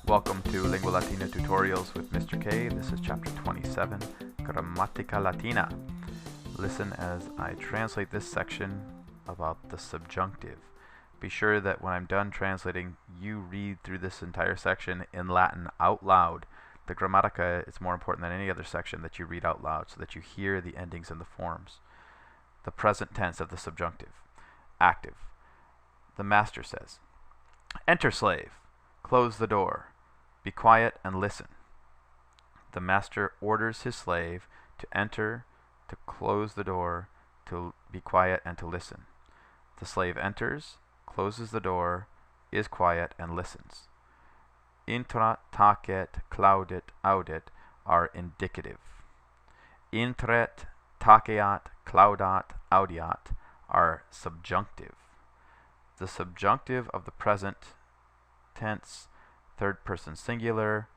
Welcome to Lingua Latina Tutorials with Mr. K. This is chapter 27, Grammatica Latina. Listen as I translate this section about the subjunctive. Be sure that when I'm done translating, you read through this entire section in Latin out loud. The Grammatica is more important than any other section that you read out loud so that you hear the endings and the forms. The present tense of the subjunctive. Active. The master says, "Enter, slave. Close the door. Be quiet and listen." The master orders his slave to enter, to close the door, to be quiet and to listen. The slave enters, closes the door, is quiet and listens. Intrat, tacet, claudit, audit are indicative. Intret, taceat, claudat, audiat are subjunctive. The subjunctive of the present tense, third person singular,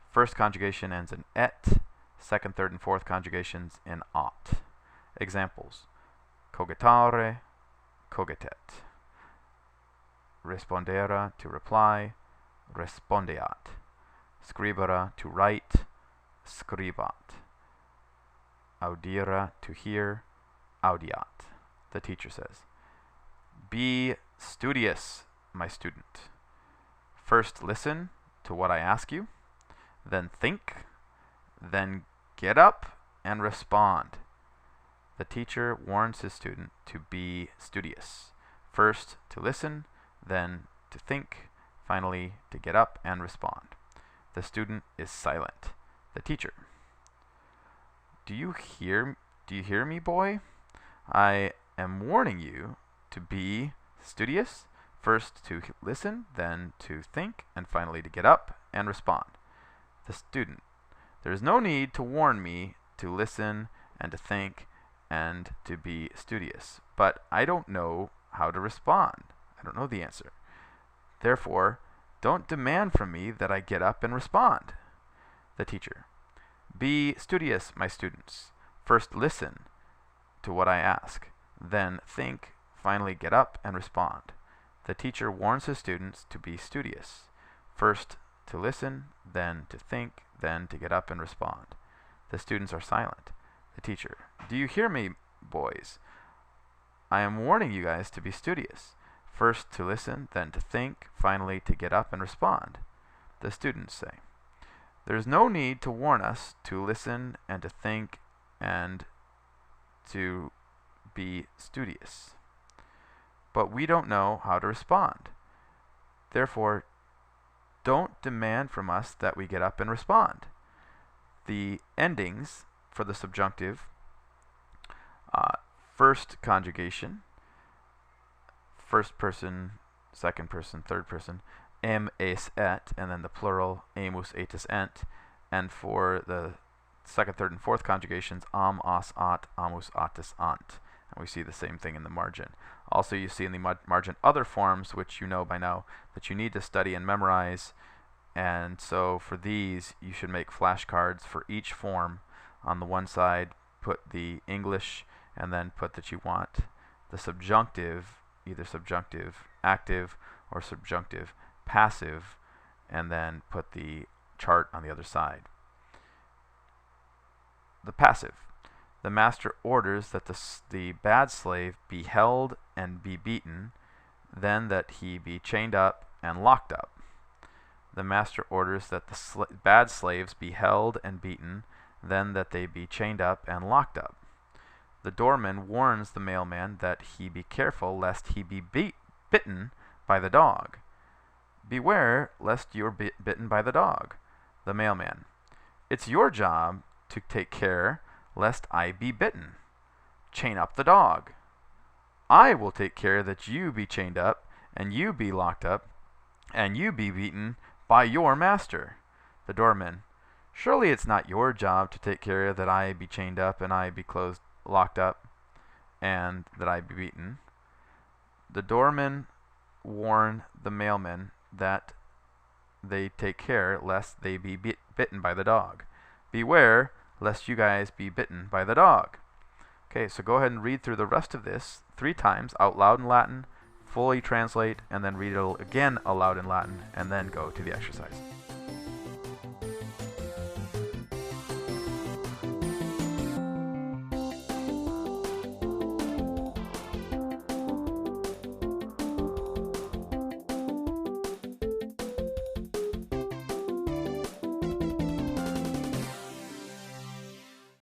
first conjugation ends in et, second, third, and fourth conjugations in ot. Examples: cogitare, cogitet. Respondere, to reply, respondeat. Scribere, to write, scribat. Audire, to hear, audiat. The teacher says, "Be studious, my student. First listen to what I ask you, then think, then get up and respond." The teacher warns his student to be studious. First to listen, then to think, finally to get up and respond. The student is silent. The teacher: Do you hear me, boy? I am warning you to be studious. First to listen, then to think, and finally to get up and respond. The student: There is no need to warn me to listen and to think and to be studious, but I don't know how to respond. I don't know the answer. Therefore, don't demand from me that I get up and respond. The teacher: Be studious, my students. First listen to what I ask, then think, finally get up and respond. The teacher warns his students to be studious. First to listen, then to think, then to get up and respond. The students are silent. The teacher: Do you hear me, boys? I am warning you guys to be studious. First to listen, then to think, finally to get up and respond. The students say, There's no need to warn us to listen and to think and to be studious, but we don't know how to respond. Therefore, don't demand from us that we get up and respond. The endings for the subjunctive: first conjugation, first person, second person, third person, em, es, et, and then the plural, emus, etus, ent. And for the second, third, and fourth conjugations, am, as, at, amus, atus, ant. And we see the same thing in the margin. Also, you see in the margin other forms, which you know by now, that you need to study and memorize. And so for these, you should make flashcards for each form. On the one side, put the English, and then put that you want the subjunctive, either subjunctive active or subjunctive passive, and then put the chart on the other side. The passive: The master orders that the bad slave be held and be beaten, then that he be chained up and locked up. The master orders that the bad slaves be held and beaten, then that they be chained up and locked up. The doorman warns the mailman that he be careful lest he be bitten by the dog. Beware lest you are bitten by the dog. The mailman: It's your job to take care lest I be bitten. Chain up the dog. I will take care that you be chained up, and you be locked up, and you be beaten by your master. The doorman: Surely it's not your job to take care that I be chained up, and I be locked up, and that I be beaten. The doorman warn the mailman that they take care lest they be bitten by the dog. Beware lest you guys be bitten by the dog. Okay, so go ahead and read through the rest of this 3 times out loud in Latin, fully translate, and then read it again aloud in Latin, and then go to the exercise.